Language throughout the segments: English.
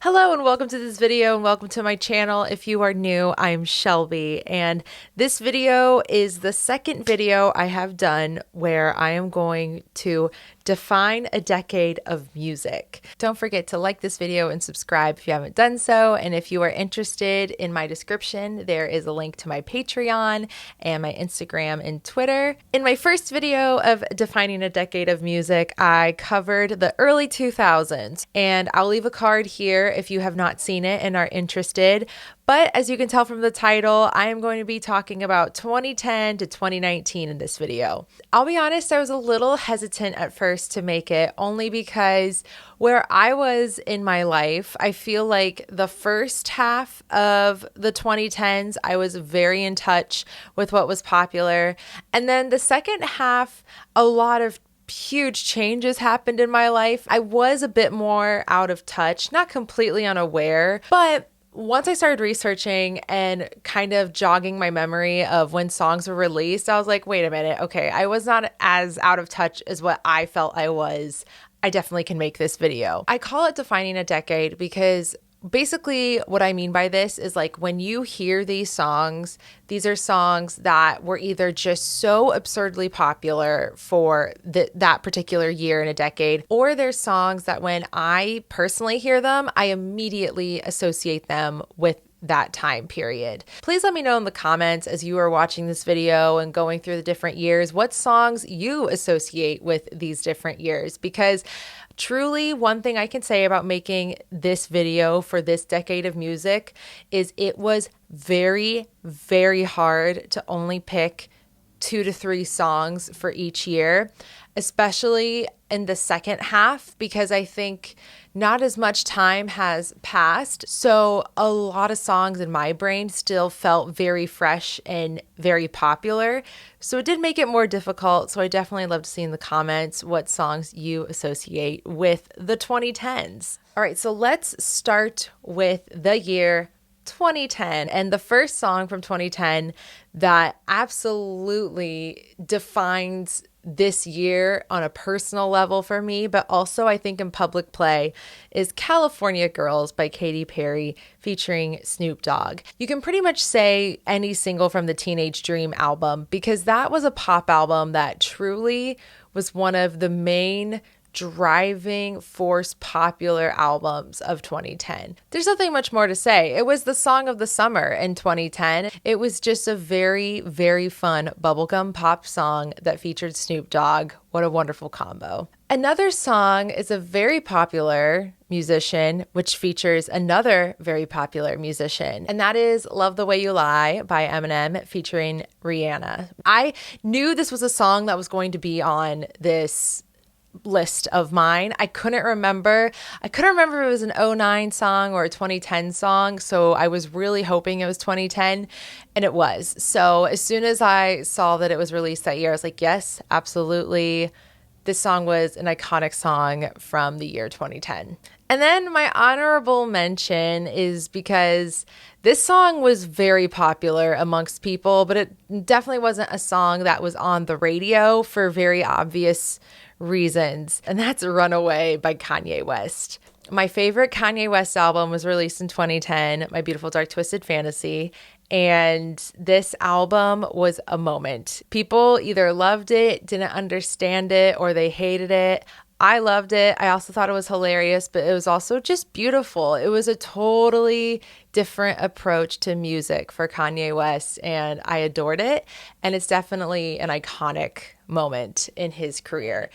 Hello and welcome to this video and welcome to my channel. If you are new, I'm Shelby and this video is the second video I have done where I am going to define a decade of music. Don't forget to like this video and subscribe if you haven't done so, and if you are interested, in my description there is a link to my Patreon and my Instagram and Twitter. In my first video of defining a decade of music, I covered the early 2000s, and I'll leave a card here if you have not seen it and are interested. But as you can tell from the title, I am going to be talking about 2010 to 2019 in this video. I'll be honest, I was a little hesitant at first to make it, only because where I was in my life, I feel like the first half of the 2010s, I was very in touch with what was popular. And then the second half, a lot of huge changes happened in my life. I was a bit more out of touch, not completely unaware, but once I started researching and kind of jogging my memory of when songs were released, I was like, wait a minute, okay, I was not as out of touch as what I felt I was. I definitely can make this video. I call it defining a decade because basically what I mean by this is, like, when you hear these songs, these are songs that were either just so absurdly popular for that particular year in a decade, or they're songs that when I personally hear them, I immediately associate them with that time period. Please let me know in the comments as you are watching this video and going through the different years, what songs you associate with these different years, because truly, one thing I can say about making this video for this decade of music is it was very, very hard to only pick 2 to 3 songs for each year, especially in the second half, because I think not as much time has passed. So a lot of songs in my brain still felt very fresh and very popular. So it did make it more difficult. So I definitely love to see in the comments what songs you associate with the 2010s. All right, so let's start with the year 2010. And the first song from 2010 that absolutely defines this year on a personal level for me, but also I think in public play, is California Girls by Katy Perry featuring Snoop Dogg. You can pretty much say any single from the Teenage Dream album, because that was a pop album that truly was one of the main driving force popular albums of 2010. There's nothing much more to say. It was the song of the summer in 2010. It was just a very, very fun bubblegum pop song that featured Snoop Dogg. What a wonderful combo. Another song is a very popular musician, which features another very popular musician, and that is Love the Way You Lie by Eminem featuring Rihanna. I knew this was a song that was going to be on this list of mine. I couldn't remember if it was an '09 song or a 2010 song, so I was really hoping it was 2010, and it was. So as soon as I saw that it was released that year, I was like, yes, absolutely. This song was an iconic song from the year 2010. And then my honorable mention is because this song was very popular amongst people, but it definitely wasn't a song that was on the radio for very obvious reasons, and that's Runaway by Kanye West. My favorite Kanye West album was released in 2010, My Beautiful Dark Twisted Fantasy, and this album was a moment. People either loved it, didn't understand it, or they hated it. I loved it. I also thought it was hilarious, but it was also just beautiful. It was a totally different approach to music for Kanye West, and I adored it. And it's definitely an iconic moment in his career.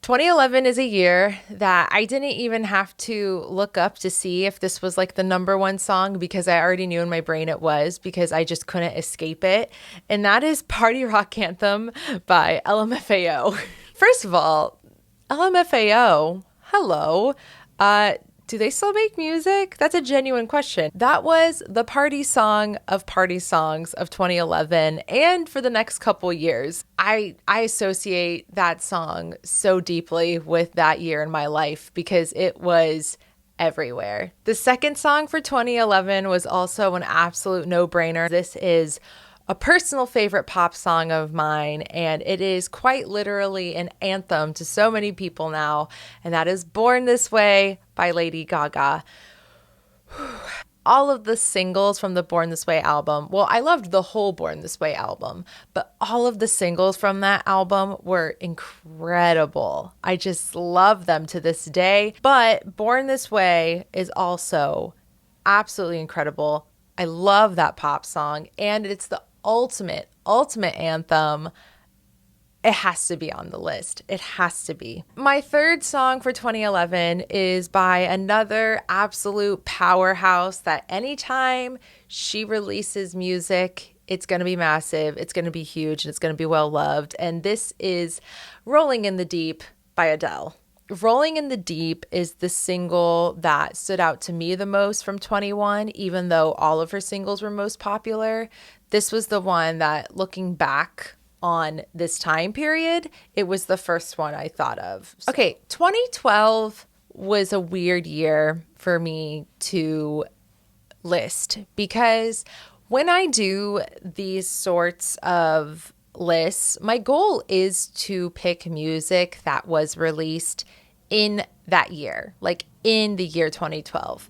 2011 is a year that I didn't even have to look up to see if this was like the #1 song, because I already knew in my brain it was, because I just couldn't escape it. And that is Party Rock Anthem by LMFAO. First of all, LMFAO, hello. Do they still make music? That's a genuine question. That was the party song of party songs of 2011 and for the next couple years. I associate that song so deeply with that year in my life because it was everywhere. The second song for 2011 was also an absolute no-brainer. This is a personal favorite pop song of mine, and it is quite literally an anthem to so many people now, and that is Born This Way by Lady Gaga. All of the singles from the Born This Way album, well, I loved the whole Born This Way album, but all of the singles from that album were incredible. I just love them to this day. But Born This Way is also absolutely incredible. I love that pop song, and it's the ultimate anthem. It has to be on the list. It has to be. My third song for 2011 is by another absolute powerhouse that anytime she releases music, it's going to be massive, it's going to be huge, and it's going to be well loved. And this is Rolling in the Deep by Adele. Rolling in the Deep is the single that stood out to me the most from 21, even though all of her singles were most popular. This was the one that, looking back on this time period, it was the first one I thought of. Okay, 2012 was a weird year for me to list because when I do these sorts of lists, my goal is to pick music that was released in that year, like in the year 2012.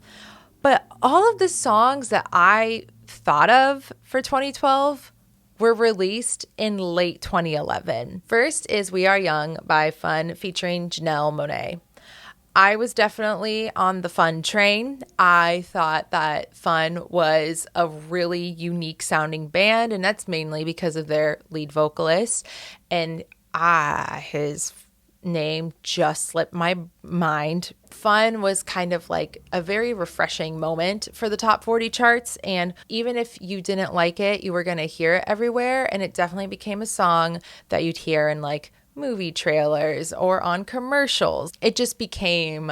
But all of the songs that I thought of for 2012 were released in late 2011. First is We Are Young by Fun featuring Janelle Monáe. I was definitely on the Fun train. I thought that Fun was a really unique sounding band, and that's mainly because of their lead vocalist. And his name just slipped my mind. Fun was kind of like a very refreshing moment for the top 40 charts, and even if you didn't like it, you were going to hear it everywhere, and it definitely became a song that you'd hear in like movie trailers or on commercials. It just became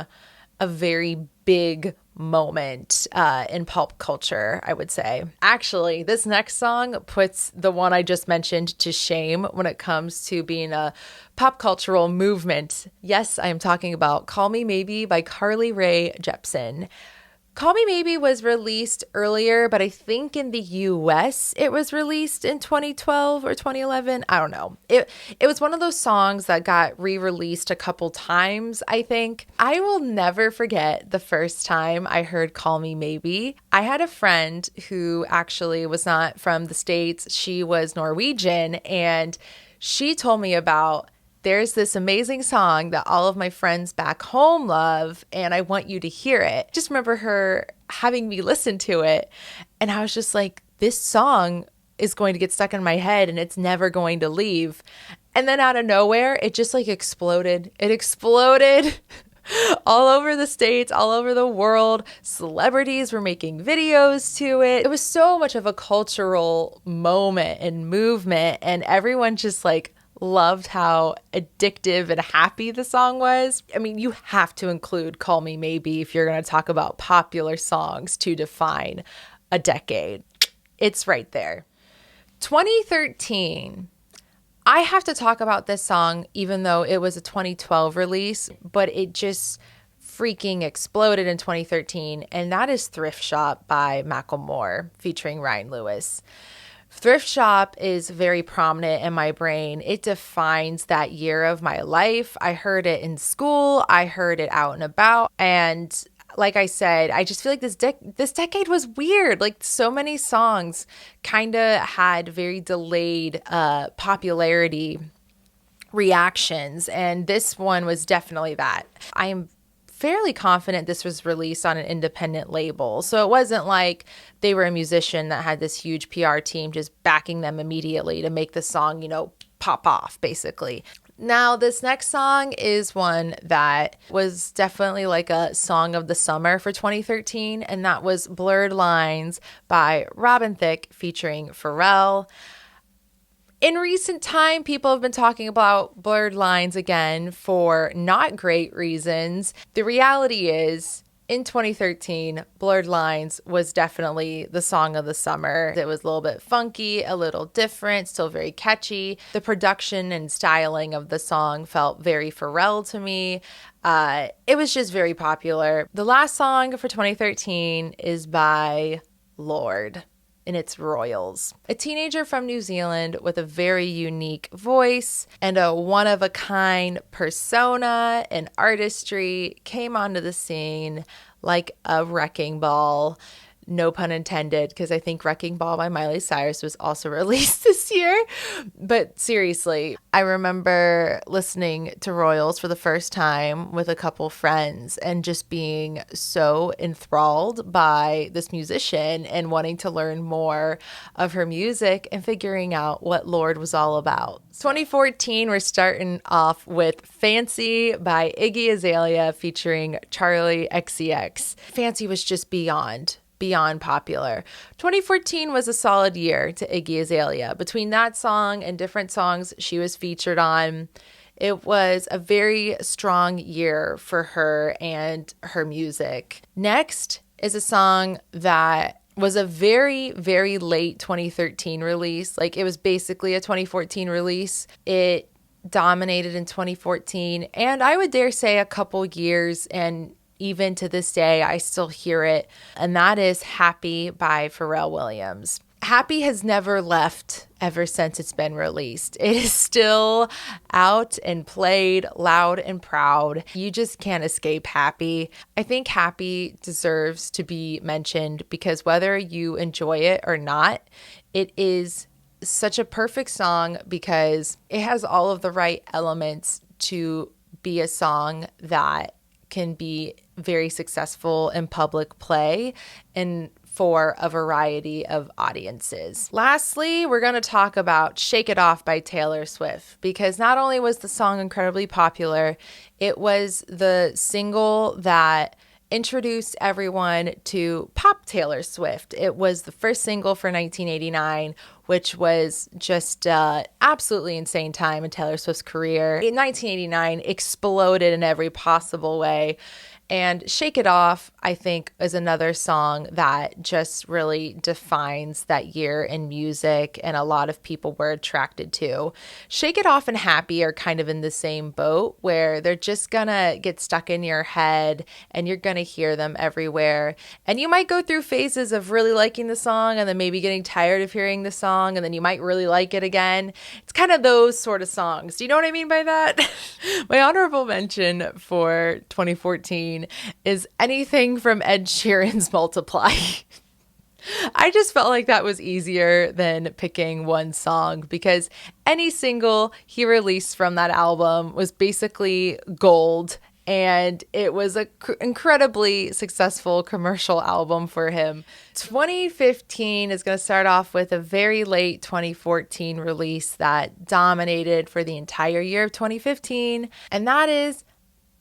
a very big moment in pop culture, I would say. Actually, this next song puts the one I just mentioned to shame when it comes to being a pop cultural movement. Yes, I am talking about Call Me Maybe by Carly Rae Jepsen. Call Me Maybe was released earlier, but I think in the US it was released in 2012 or 2011. I don't know. It was one of those songs that got re-released a couple times, I think. I will never forget the first time I heard Call Me Maybe. I had a friend who actually was not from the States. She was Norwegian, and she told me about, there's this amazing song that all of my friends back home love, and I want you to hear it. Just remember her having me listen to it, and I was just like, this song is going to get stuck in my head and it's never going to leave. And then out of nowhere, it just like exploded. It exploded all over the States, all over the world. Celebrities were making videos to it. It was so much of a cultural moment and movement, and everyone just like loved how addictive and happy the song was. I mean, you have to include Call Me Maybe if you're going to talk about popular songs to define a decade. It's right there. 2013. I have to talk about this song even though it was a 2012 release, but it just freaking exploded in 2013, and that is Thrift Shop by Macklemore featuring Ryan Lewis. Thrift Shop is very prominent in my brain. It defines that year of my life. I heard it in school. I heard it out and about. And like I said, I just feel like this decade was weird. Like so many songs kind of had very delayed popularity reactions. And this one was definitely that. I am fairly confident this was released on an independent label. So it wasn't like they were a musician that had this huge PR team just backing them immediately to make the song, pop off, basically. Now, this next song is one that was definitely like a song of the summer for 2013, and that was Blurred Lines by Robin Thicke featuring Pharrell. In recent time, people have been talking about Blurred Lines again for not great reasons. The reality is, in 2013, Blurred Lines was definitely the song of the summer. It was a little bit funky, a little different, still very catchy. The production and styling of the song felt very Pharrell to me. It was just very popular. The last song for 2013 is by Lorde. in its royals. A teenager from New Zealand with a very unique voice and a one-of-a-kind persona and artistry came onto the scene like a wrecking ball. No pun intended, because I think Wrecking Ball by Miley Cyrus was also released this year. But seriously, I remember listening to Royals for the first time with a couple friends and just being so enthralled by this musician and wanting to learn more of her music and figuring out what Lorde was all about. 2014, we're starting off with Fancy by Iggy Azalea featuring Charlie XCX. Fancy was just beyond popular. 2014 was a solid year to Iggy Azalea. Between that song and different songs she was featured on, it was a very strong year for her and her music. Next is a song that was a very, very late 2013 release. Like, it was basically a 2014 release. It dominated in 2014, and I would dare say a couple years, and even to this day, I still hear it, and that is Happy by Pharrell Williams. Happy has never left ever since it's been released. It is still out and played loud and proud. You just can't escape Happy. I think Happy deserves to be mentioned because whether you enjoy it or not, it is such a perfect song because it has all of the right elements to be a song that can be very successful in public play and for a variety of audiences. Lastly, we're going to talk about Shake It Off by Taylor Swift, because not only was the song incredibly popular, it was the single that introduced everyone to pop Taylor Swift. It was the first single for 1989, which was just absolutely insane time in Taylor Swift's career. In 1989, exploded in every possible way. And Shake It Off, I think, is another song that just really defines that year in music and a lot of people were attracted to. Shake It Off and Happy are kind of in the same boat where they're just gonna get stuck in your head and you're gonna hear them everywhere. And you might go through phases of really liking the song and then maybe getting tired of hearing the song and then you might really like it again. It's kind of those sort of songs. Do you know what I mean by that? My honorable mention for 2014 is anything from Ed Sheeran's Multiply. I just felt like that was easier than picking one song because any single he released from that album was basically gold, and it was an incredibly successful commercial album for him. 2015 is going to start off with a very late 2014 release that dominated for the entire year of 2015, and that is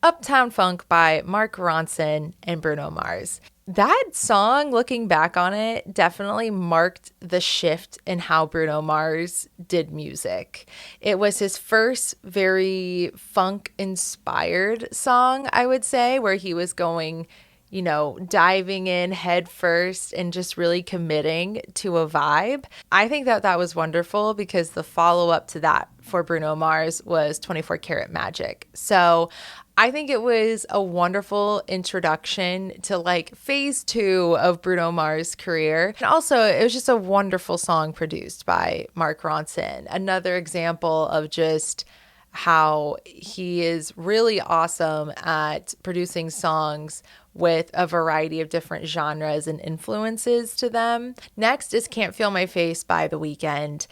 Uptown Funk by Mark Ronson and Bruno Mars. That song, looking back on it, definitely marked the shift in how Bruno Mars did music. It was his first very funk-inspired song, I would say, where he was going, you know, diving in head first and just really committing to a vibe. I think that was wonderful because the follow-up to that for Bruno Mars was 24 Karat Magic. So I think it was a wonderful introduction to like phase 2 of Bruno Mars' career. And also, it was just a wonderful song produced by Mark Ronson. Another example of just how he is really awesome at producing songs with a variety of different genres and influences to them. Next is Can't Feel My Face by The Weeknd.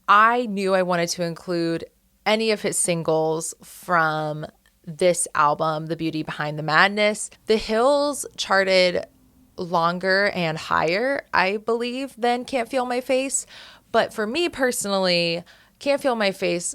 I knew I wanted to include any of his singles from this album, The Beauty Behind the Madness. The Hills charted longer and higher, I believe, than Can't Feel My Face. But for me personally, Can't Feel My Face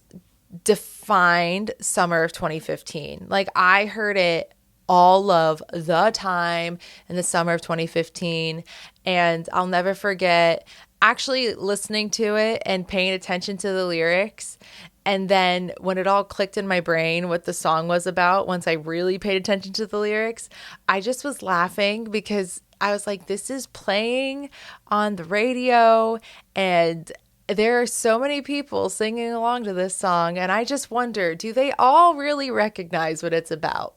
defined summer of 2015. Like, I heard it all of the time in the summer of 2015, and I'll never forget actually listening to it and paying attention to the lyrics. And then when it all clicked in my brain what the song was about, once I really paid attention to the lyrics, I just was laughing because I was like, this is playing on the radio and there are so many people singing along to this song. And I just wonder, do they all really recognize what it's about?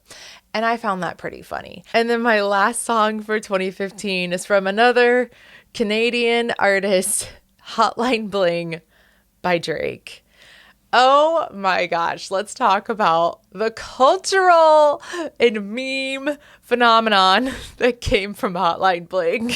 And I found that pretty funny. And then my last song for 2015 is from another Canadian artist Hotline Bling by Drake. Oh my gosh, let's talk about the cultural and meme phenomenon that came from Hotline Bling.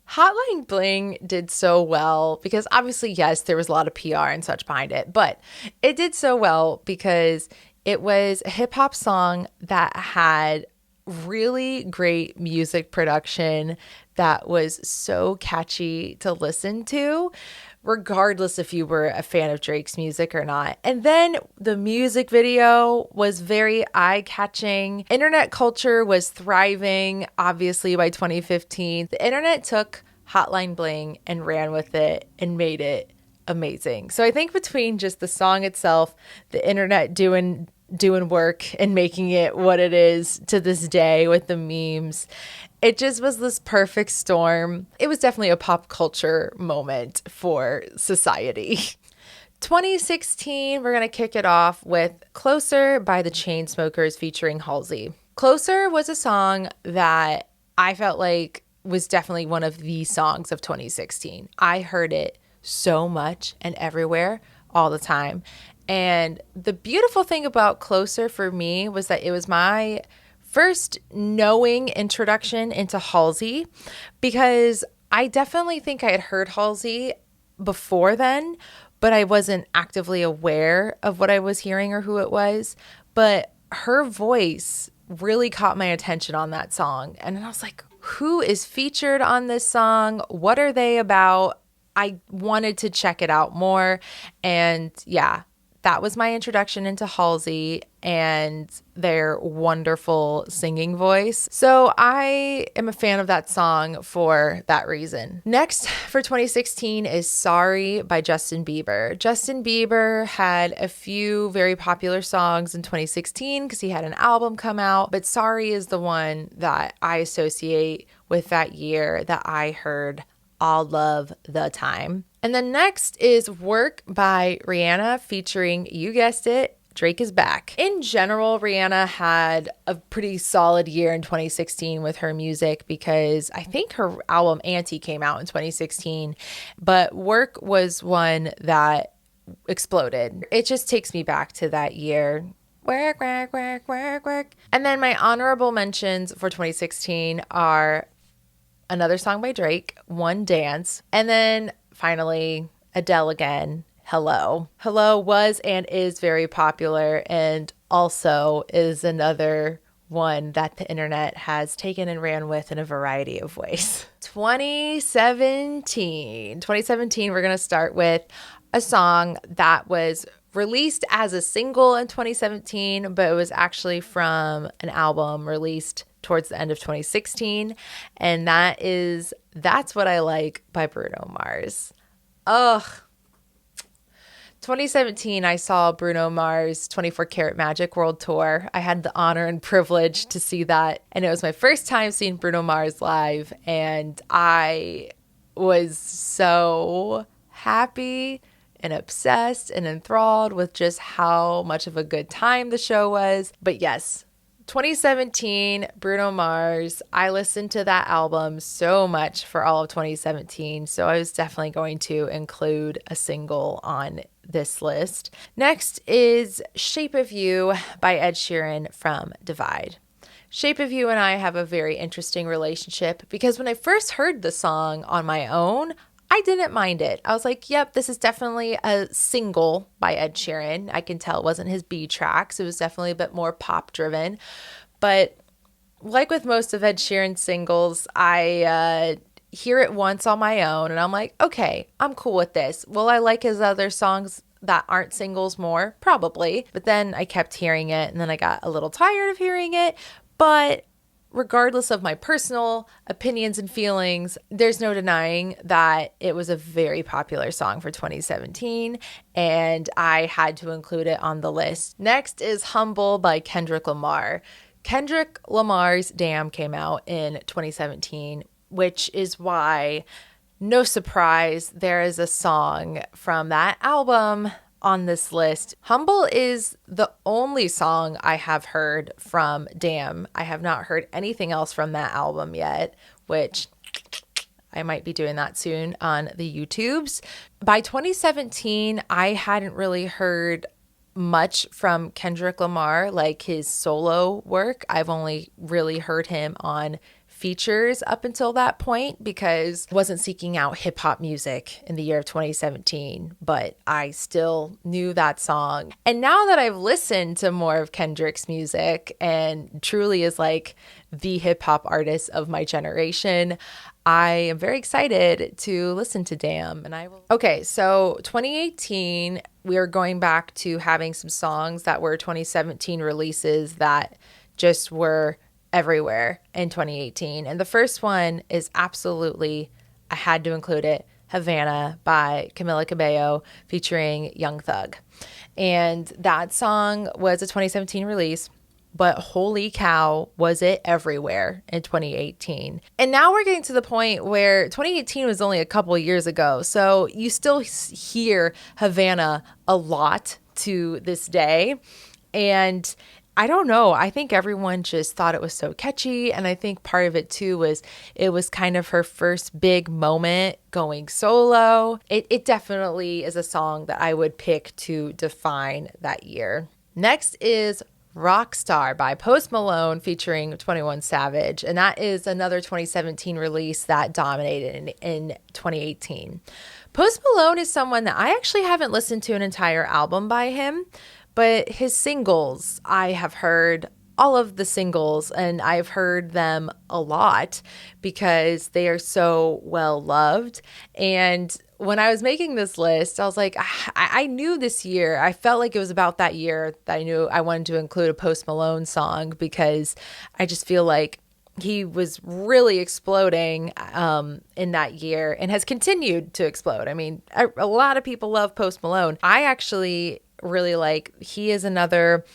Hotline Bling did so well because obviously, yes, there was a lot of PR and such behind it, but it did so well because it was a hip hop song that had really great music production that was so catchy to listen to, regardless if you were a fan of Drake's music or not. And then the music video was very eye-catching. Internet culture was thriving, obviously, by 2015. The internet took Hotline Bling and ran with it and made it amazing. So I think between just the song itself, the internet doing work and making it what it is to this day with the memes, it just was this perfect storm. It was definitely a pop culture moment for society. 2016, we're going to kick it off with Closer by the Chainsmokers featuring Halsey. Closer was a song that I felt like was definitely one of the songs of 2016. I heard it so much and everywhere all the time. And the beautiful thing about Closer for me was that it was my first knowing introduction into Halsey, because I definitely think I had heard Halsey before then, but I wasn't actively aware of what I was hearing or who it was. But her voice really caught my attention on that song. And I was like, who is featured on this song? What are they about? I wanted to check it out more. And yeah, that was my introduction into Halsey and their wonderful singing voice. So I am a fan of that song for that reason. Next for 2016 is Sorry by Justin Bieber. Justin Bieber had a few very popular songs in 2016 because he had an album come out, but Sorry is the one that I associate with that year that I heard all of the time. And then next is Work by Rihanna featuring, you guessed it, Drake is back. In general, Rihanna had a pretty solid year in 2016 with her music because I think her album Anti came out in 2016, but Work was one that exploded. It just takes me back to that year. Work, work, work, work, work. And then my honorable mentions for 2016 are another song by Drake, One Dance, and then finally Adele again, Hello. Hello was and is very popular and also is another one that the internet has taken and ran with in a variety of ways. 2017, we're going to start with a song that was released as a single in 2017, but it was actually from an album released towards the end of 2016, and that is That's What I Like by Bruno Mars. Ugh. 2017, I saw Bruno Mars' 24 Karat Magic World Tour. I had the honor and privilege to see that, and it was my first time seeing Bruno Mars live, and I was so happy and obsessed and enthralled with just how much of a good time the show was. But yes, 2017, Bruno Mars. I listened to that album so much for all of 2017, so I was definitely going to include a single on this list. Next is Shape of You by Ed Sheeran from Divide. Shape of You and I have a very interesting relationship because when I first heard the song on my own, I didn't mind it. I was like, yep, this is definitely a single by Ed Sheeran. I can tell it wasn't his B tracks. It was definitely a bit more pop driven. But like with most of Ed Sheeran's singles, I hear it once on my own and I'm like, okay, I'm cool with this. Will I like his other songs that aren't singles more? Probably. But then I kept hearing it and then I got a little tired of hearing it. But regardless of my personal opinions and feelings, there's no denying that it was a very popular song for 2017, and I had to include it on the list. Next is Humble by Kendrick Lamar. Kendrick Lamar's Damn came out in 2017, which is why, no surprise, there is a song from that album on this list. Humble is the only song I have heard from Damn. I have not heard anything else from that album yet, which I might be doing that soon on the YouTubes. By 2017, I hadn't really heard much from Kendrick Lamar, like his solo work. I've only really heard him on features up until that point because I wasn't seeking out hip hop music in the year of 2017, but I still knew that song. And now that I've listened to more of Kendrick's music and truly is like the hip hop artist of my generation, I am very excited to listen to Damn. And I will. Okay, so 2018, we are going back to having some songs that were 2017 releases that just were everywhere in 2018. And the first one is absolutely, I had to include it, Havana by Camila Cabello featuring Young Thug. And that song was a 2017 release, but holy cow, was it everywhere in 2018. And now we're getting to the point where 2018 was only a couple years ago. So you still hear Havana a lot to this day. And I don't know. I think everyone just thought it was so catchy. And I think part of it too was it was kind of her first big moment going solo. It definitely is a song that I would pick to define that year. Next is Rockstar by Post Malone featuring 21 Savage. And that is another 2017 release that dominated in 2018. Post Malone is someone that I actually haven't listened to an entire album by him. But his singles, I have heard all of the singles, and I've heard them a lot because they are so well loved. And when I was making this list, I was like, I knew this year, I felt like it was about that year that I knew I wanted to include a Post Malone song because I just feel like he was really exploding in that year and has continued to explode. I mean, a lot of people love Post Malone. I actually really like, he is another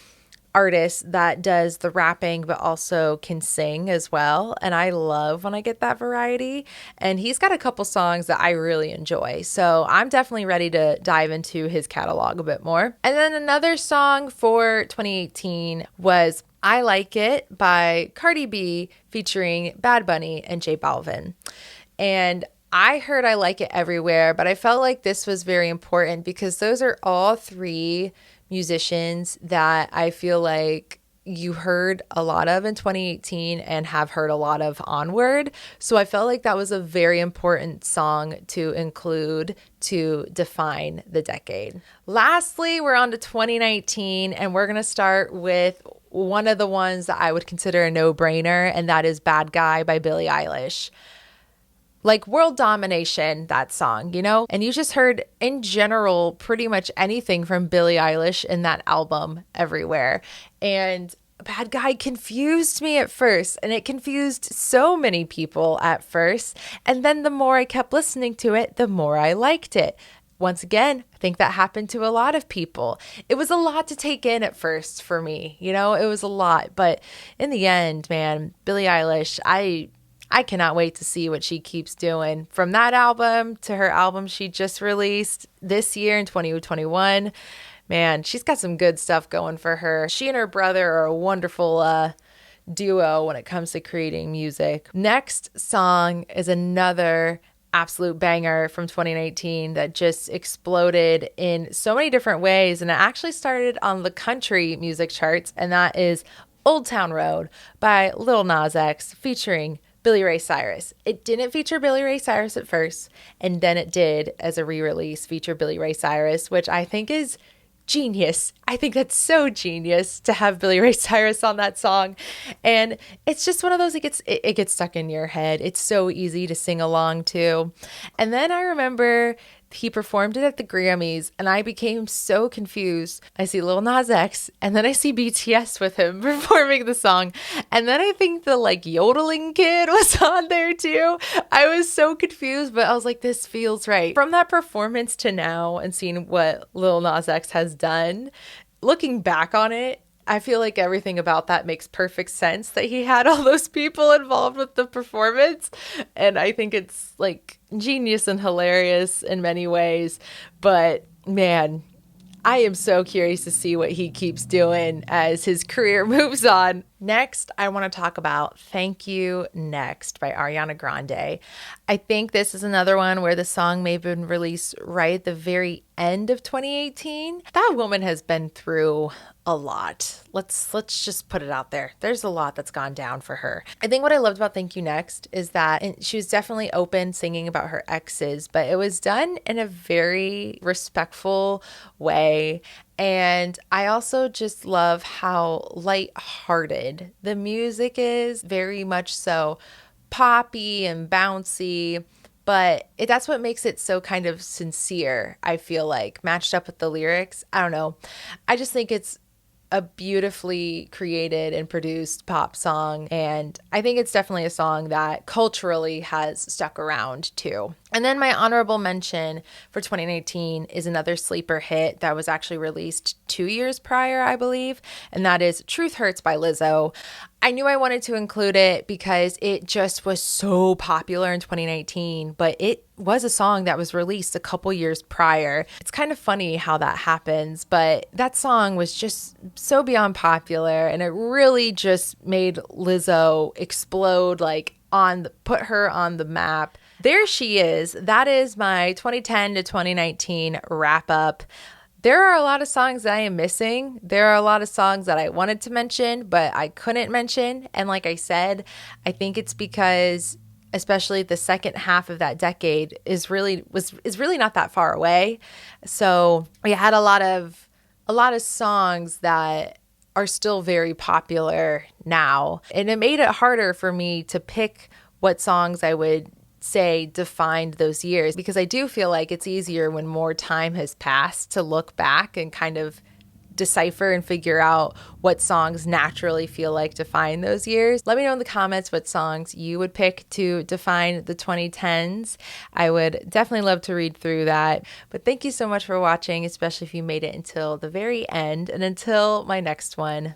artist that does the rapping but also can sing as well, and I love when I get that variety. And he's got a couple songs that I really enjoy, so I'm definitely ready to dive into his catalog a bit more. And then another song for 2018 was I Like It by Cardi B featuring Bad Bunny and J Balvin. And I heard I Like It everywhere, but I felt like this was very important because those are all three musicians that I feel like you heard a lot of in 2018 and have heard a lot of onward. So I felt like that was a very important song to include to define the decade. Lastly, we're on to 2019, and we're going to start with one of the ones that I would consider a no-brainer, and that is Bad Guy by Billie Eilish. Like world domination, that song, you know? And you just heard in general pretty much anything from Billie Eilish in that album everywhere. And Bad Guy confused me at first, and it confused so many people at first. And then the more I kept listening to it, the more I liked it. Once again, I think that happened to a lot of people. It was a lot to take in at first for me, you know? It was a lot. But in the end, man, Billie Eilish, I cannot wait to see what she keeps doing. From that album to her album she just released this year in 2021. Man, she's got some good stuff going for her. She and her brother are a wonderful duo when it comes to creating music. Next song is another absolute banger from 2019 that just exploded in so many different ways. And it actually started on the country music charts, and that is Old Town Road by Lil Nas X featuring Billie Ray Cyrus. It didn't feature Billie Ray Cyrus at first, and then it did as a re-release feature Billie Ray Cyrus, which I think is genius. I think that's so genius to have Billie Ray Cyrus on that song. And it's just one of those, it gets stuck in your head. It's so easy to sing along to. And then I remember he performed it at the Grammys, and I became so confused. I see Lil Nas X, and then I see BTS with him performing the song. And then I think the yodeling kid was on there too. I was so confused, but I was like, this feels right. From that performance to now and seeing what Lil Nas X has done, looking back on it, I feel like everything about that makes perfect sense, that he had all those people involved with the performance. And I think it's genius and hilarious in many ways. But man, I am so curious to see what he keeps doing as his career moves on. Next, I want to talk about Thank You Next by Ariana Grande. I think this is another one where the song may have been released right at the very end of 2018. That woman has been through a lot. Let's just put it out there. There's a lot that's gone down for her. I think what I loved about Thank You Next is that she was definitely open singing about her exes, but it was done in a very respectful way. And I also just love how lighthearted the music is, very much so poppy and bouncy. But that's what makes it so kind of sincere, I feel like, matched up with the lyrics. I don't know. I just think it's a beautifully created and produced pop song. And I think it's definitely a song that culturally has stuck around too. And then my honorable mention for 2019 is another sleeper hit that was actually released 2 years prior, I believe. And that is Truth Hurts by Lizzo. I knew I wanted to include it because it just was so popular in 2019, but it was a song that was released a couple years prior. It's kind of funny how that happens, but that song was just so beyond popular, and it really just made Lizzo explode, put her on the map. There she is. That is my 2010 to 2019 wrap up. There are a lot of songs that I am missing. There are a lot of songs that I wanted to mention, but I couldn't mention. And like I said, I think it's because especially the second half of that decade is really not that far away. So we had a lot of songs that are still very popular now. And it made it harder for me to pick what songs I would say defined those years, because I do feel like it's easier when more time has passed to look back and kind of decipher and figure out what songs naturally feel like define those years. Let me know in the comments what songs you would pick to define the 2010s. I would definitely love to read through that. But thank you so much for watching, especially if you made it until the very end. And until my next one,